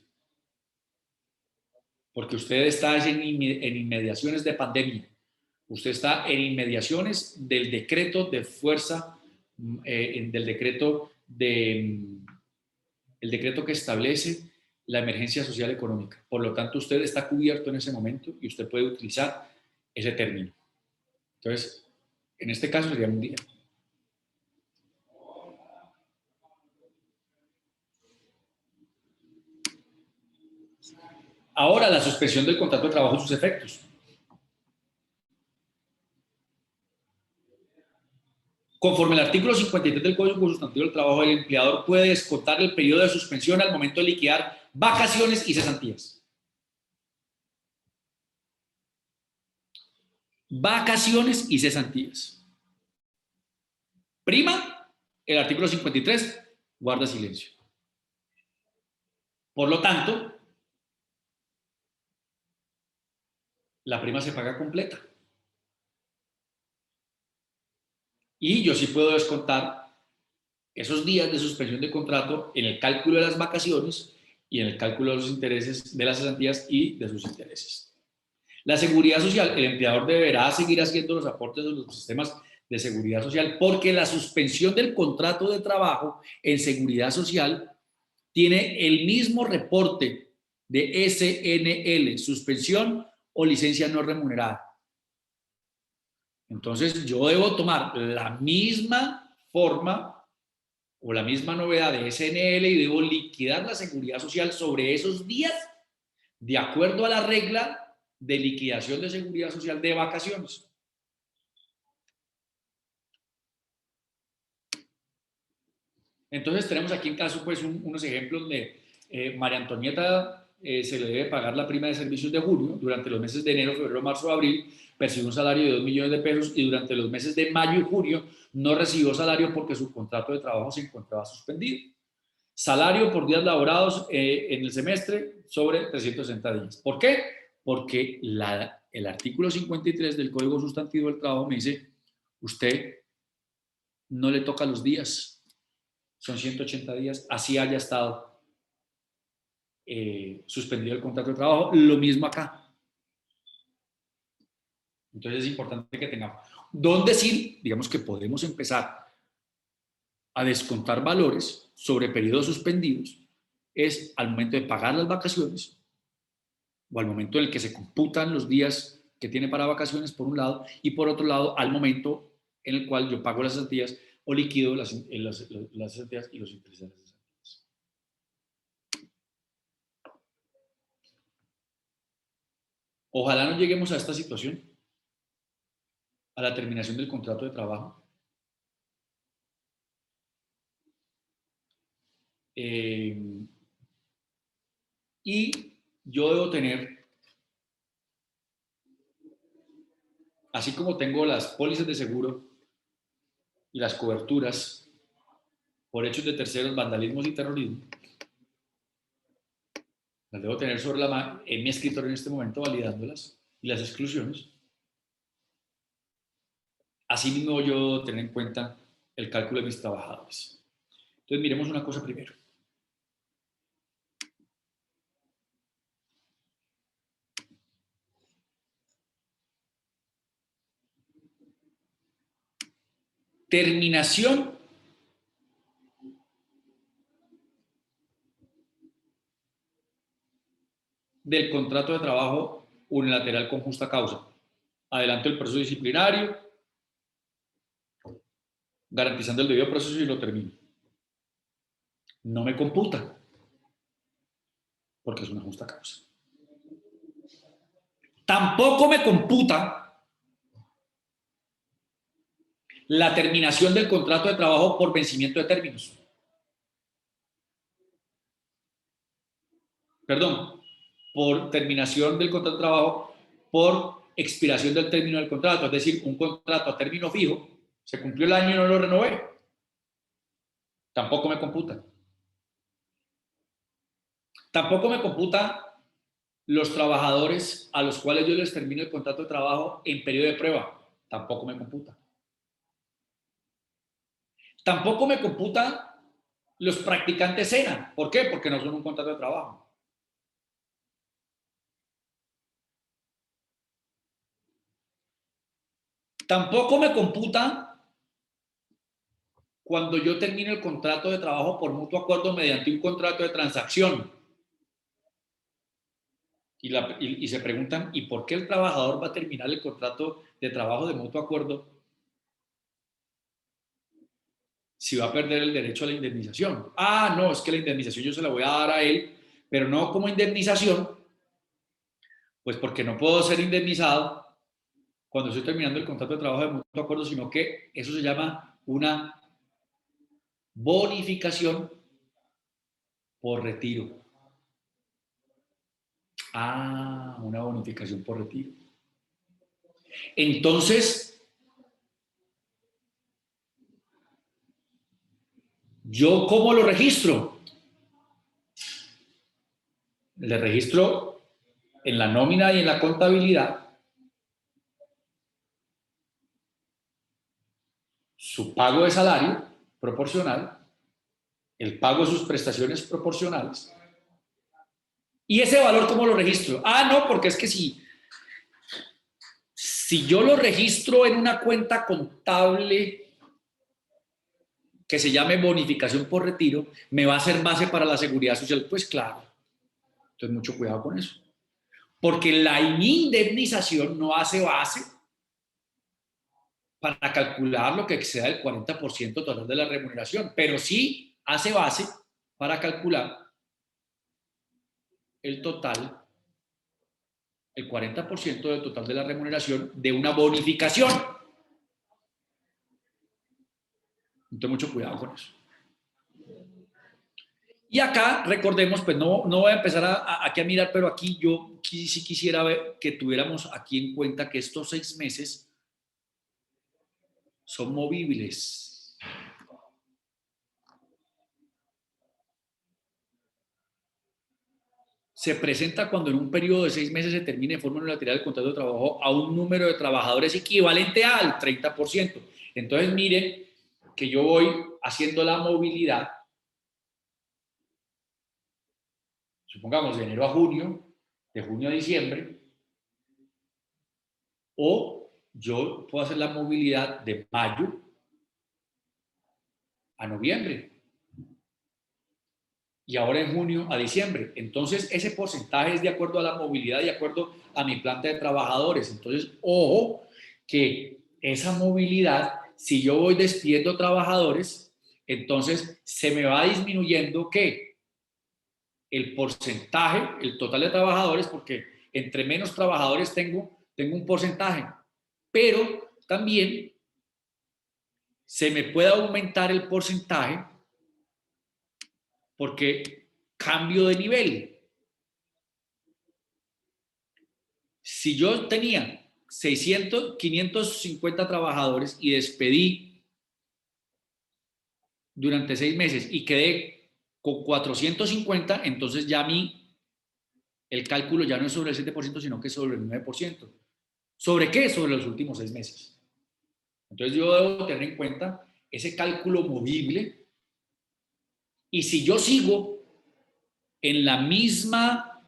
[SPEAKER 2] Porque usted está en inmediaciones de pandemia. Usted está en inmediaciones del decreto de fuerza, del decreto el decreto que establece la emergencia social económica. Por lo tanto, usted está cubierto en ese momento y usted puede utilizar ese término. Entonces, en este caso sería un día. Ahora, la suspensión del contrato de trabajo y sus efectos. Conforme al artículo 53 del Código Sustantivo del Trabajo, el empleador puede descontar el periodo de suspensión al momento de liquidar vacaciones y cesantías. Vacaciones y cesantías. Prima, el artículo 53 guarda silencio. Por lo tanto, la prima se paga completa. Y yo sí puedo descontar esos días de suspensión de contrato en el cálculo de las vacaciones y en el cálculo de los intereses de las cesantías y de sus intereses. La seguridad social, el empleador deberá seguir haciendo los aportes de los sistemas de seguridad social porque la suspensión del contrato de trabajo en seguridad social tiene el mismo reporte de SNL, suspensión o licencia no remunerada. Entonces yo debo tomar la misma forma o la misma novedad de SNL y debo liquidar la seguridad social sobre esos días de acuerdo a la regla de liquidación de seguridad social de vacaciones. Entonces tenemos aquí en caso pues unos ejemplos de María Antonieta se le debe pagar la prima de servicios de junio. Durante los meses de enero, febrero, marzo, abril percibió un salario de 2 millones de pesos y durante los meses de mayo y junio no recibió salario porque su contrato de trabajo se encontraba suspendido. Salario por días laborados en el semestre sobre 360 días. ¿Por qué? Porque el artículo 53 del Código Sustantivo del Trabajo me dice, usted no le toca los días, son 180 días, así haya estado suspendido el contrato de trabajo. Lo mismo acá. Entonces es importante que tengamos. ¿Dónde sí, digamos que podemos empezar a descontar valores sobre periodos suspendidos? Es al momento de pagar las vacaciones o al momento en el que se computan los días que tiene para vacaciones por un lado y por otro lado al momento en el cual yo pago las cesantías o liquido las cesantías y los intereses de las cesantías. Ojalá no lleguemos a esta situación, a la terminación del contrato de trabajo. Y yo debo tener, así como tengo las pólizas de seguro y las coberturas por hechos de terceros, vandalismos y terrorismo, las debo tener en mi escritorio en este momento validándolas y las exclusiones. Asimismo, yo debo tener en cuenta el cálculo de mis trabajadores. Entonces, miremos una cosa primero. Terminación del contrato de trabajo unilateral con justa causa. Adelanto el proceso disciplinario, garantizando el debido proceso y lo termino. No me computa, porque es una justa causa. Tampoco me computa la terminación del contrato de trabajo por vencimiento de términos. Perdón, por terminación del contrato de trabajo por expiración del término del contrato, es decir, un contrato a término fijo, se cumplió el año y no lo renové, tampoco me computa. Tampoco me computa los trabajadores a los cuales yo les termino el contrato de trabajo en periodo de prueba, tampoco me computa. Tampoco me computa los practicantes SENA. ¿Por qué? Porque no son un contrato de trabajo. Tampoco me computa cuando yo termino el contrato de trabajo por mutuo acuerdo mediante un contrato de transacción. Y se preguntan, ¿y por qué el trabajador va a terminar el contrato de trabajo de mutuo acuerdo si va a perder el derecho a la indemnización? Ah, no, es que la indemnización yo se la voy a dar a él, pero no como indemnización, pues porque no puedo ser indemnizado cuando estoy terminando el contrato de trabajo de mutuo acuerdo, sino que eso se llama una bonificación por retiro. Ah, una bonificación por retiro. Entonces, ¿yo cómo lo registro? Le registro en la nómina y en la contabilidad su pago de salario proporcional, el pago de sus prestaciones proporcionales. ¿Y ese valor cómo lo registro? Ah, no, porque es que si yo lo registro en una cuenta contable que se llame bonificación por retiro, me va a hacer base para la seguridad social. Pues claro, entonces mucho cuidado con eso. Porque la indemnización no hace base para calcular lo que exceda el 40% total de la remuneración, pero sí hace base para calcular el total, el 40% del total de la remuneración de una bonificación. Entonces, mucho cuidado con eso. Y acá, recordemos, pues no voy a empezar aquí a mirar, pero aquí yo sí quisiera ver que tuviéramos aquí en cuenta que estos 6 meses son movibles. se presenta cuando en un periodo de 6 meses se termine de forma unilateral el contrato de trabajo a un número de trabajadores equivalente al 30%. Entonces, miren que yo voy haciendo la movilidad, supongamos de enero a junio, de junio a diciembre, o yo puedo hacer la movilidad de mayo a noviembre y ahora en junio a diciembre. Entonces, ese porcentaje es de acuerdo a la movilidad, de acuerdo a mi planta de trabajadores. Entonces, ojo, que esa movilidad, si yo voy despidiendo trabajadores, entonces se me va disminuyendo, ¿qué? El porcentaje, el total de trabajadores, porque entre menos trabajadores tengo un porcentaje, pero también se me puede aumentar el porcentaje porque cambio de nivel. Si yo tenía 550 trabajadores y despedí durante 6 meses y quedé con 450, entonces ya a mí el cálculo ya no es sobre el 7%, sino que es sobre el 9%. ¿Sobre qué? Sobre los últimos 6 meses. Entonces yo debo tener en cuenta ese cálculo movible, y si yo sigo en la misma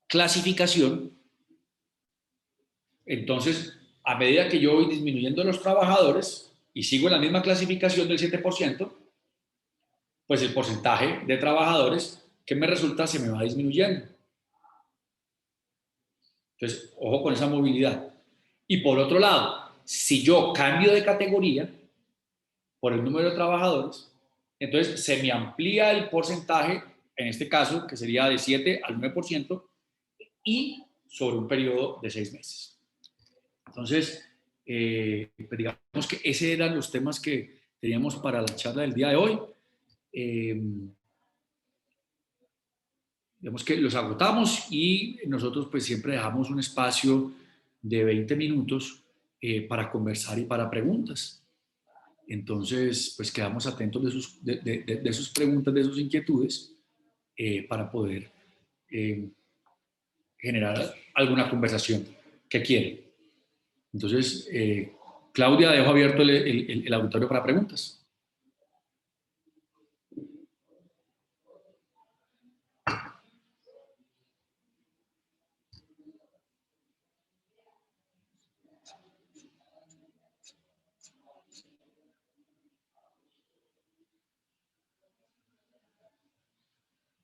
[SPEAKER 2] clasificación, entonces a medida que yo voy disminuyendo los trabajadores y sigo en la misma clasificación del 7%, pues el porcentaje de trabajadores que me resulta se me va disminuyendo. Entonces, ojo con esa movilidad. Y por otro lado, si yo cambio de categoría por el número de trabajadores, entonces se me amplía el porcentaje, en este caso, que sería de 7 al 9%, y sobre un periodo de 6 meses. Entonces, pues digamos que esos eran los temas que teníamos para la charla del día de hoy. Digamos que los agotamos y nosotros pues siempre dejamos un espacio de 20 minutos para conversar y para preguntas. Entonces, pues quedamos atentos de sus preguntas, de sus inquietudes, para poder generar alguna conversación que quieren. Entonces, Claudia, dejo abierto el auditorio para preguntas.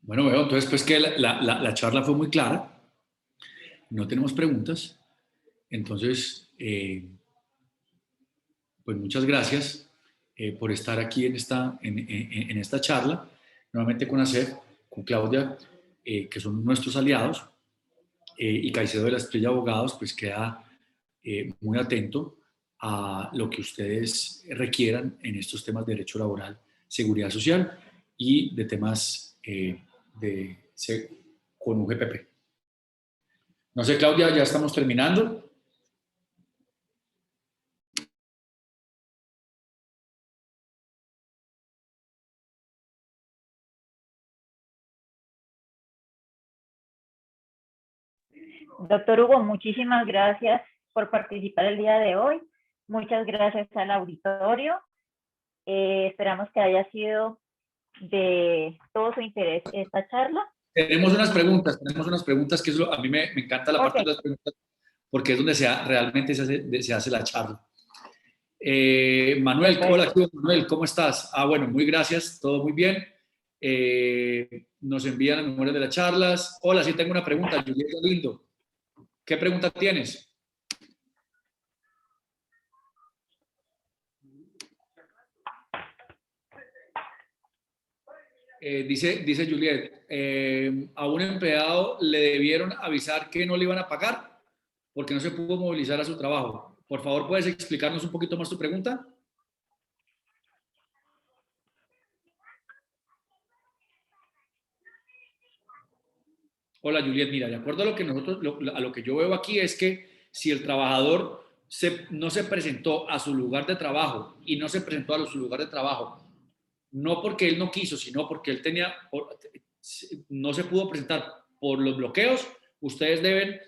[SPEAKER 2] Bueno, veo entonces pues que la charla fue muy clara, no tenemos preguntas, entonces pues muchas gracias por estar aquí en esta charla, nuevamente con ASEF, con Claudia, que son nuestros aliados, y Caicedo de la Estrella Abogados, pues queda muy atento a lo que ustedes requieran en estos temas de derecho laboral, seguridad social y de temas con UGPP. No sé, Claudia, ya estamos terminando.
[SPEAKER 3] Doctor Hugo, muchísimas gracias por participar el día de hoy. Muchas gracias al auditorio. Esperamos que haya sido de todo su interés esta charla.
[SPEAKER 2] Tenemos unas preguntas que a mí me encanta la parte de las preguntas, porque es donde realmente se hace la charla. Manuel, hola Manuel, ¿cómo estás? Bueno, muy gracias, todo muy bien. Nos envían las memorias de las charlas. Hola, sí tengo una pregunta, Julieta Lindo. ¿Qué pregunta tienes? Dice Juliet, a un empleado le debieron avisar que no le iban a pagar porque no se pudo movilizar a su trabajo. Por favor, ¿puedes explicarnos un poquito más tu pregunta? Hola Juliet, mira, de acuerdo a lo que a lo que yo veo aquí es que si el trabajador no se presentó a su lugar de trabajo y no se presentó a su lugar de trabajo no porque él no quiso, sino porque él no se pudo presentar por los bloqueos, ustedes deben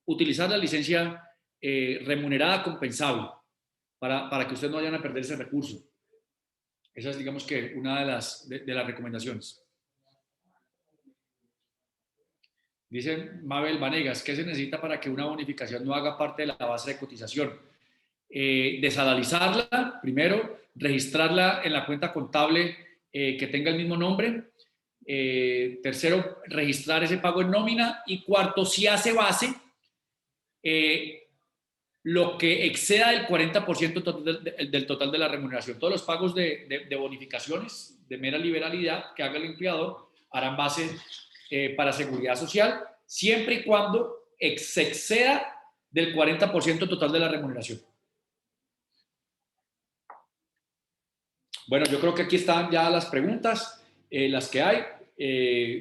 [SPEAKER 2] utilizar la licencia remunerada compensable para que ustedes no vayan a perder ese recurso. Esa es, digamos que, una de las recomendaciones. Dice Mabel Vanegas, ¿qué se necesita para que una bonificación no haga parte de la base de cotización? Desanalizarla, primero, registrarla en la cuenta contable que tenga el mismo nombre. Tercero, registrar ese pago en nómina. Y cuarto, si hace base, lo que exceda el 40% del total de la remuneración. Todos los pagos de bonificaciones de mera liberalidad que haga el empleador harán base para seguridad social, siempre y cuando se exceda del 40% total de la remuneración. Bueno, yo creo que aquí están ya las preguntas, las que hay.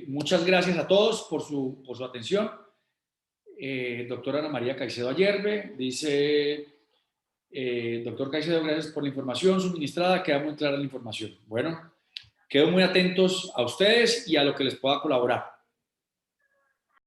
[SPEAKER 2] Muchas gracias a todos por su atención. Doctora Ana María Caicedo Ayerbe dice, doctor Caicedo, gracias por la información suministrada, queda muy clara la información. Bueno, quedo muy atentos a ustedes y a lo que les pueda colaborar.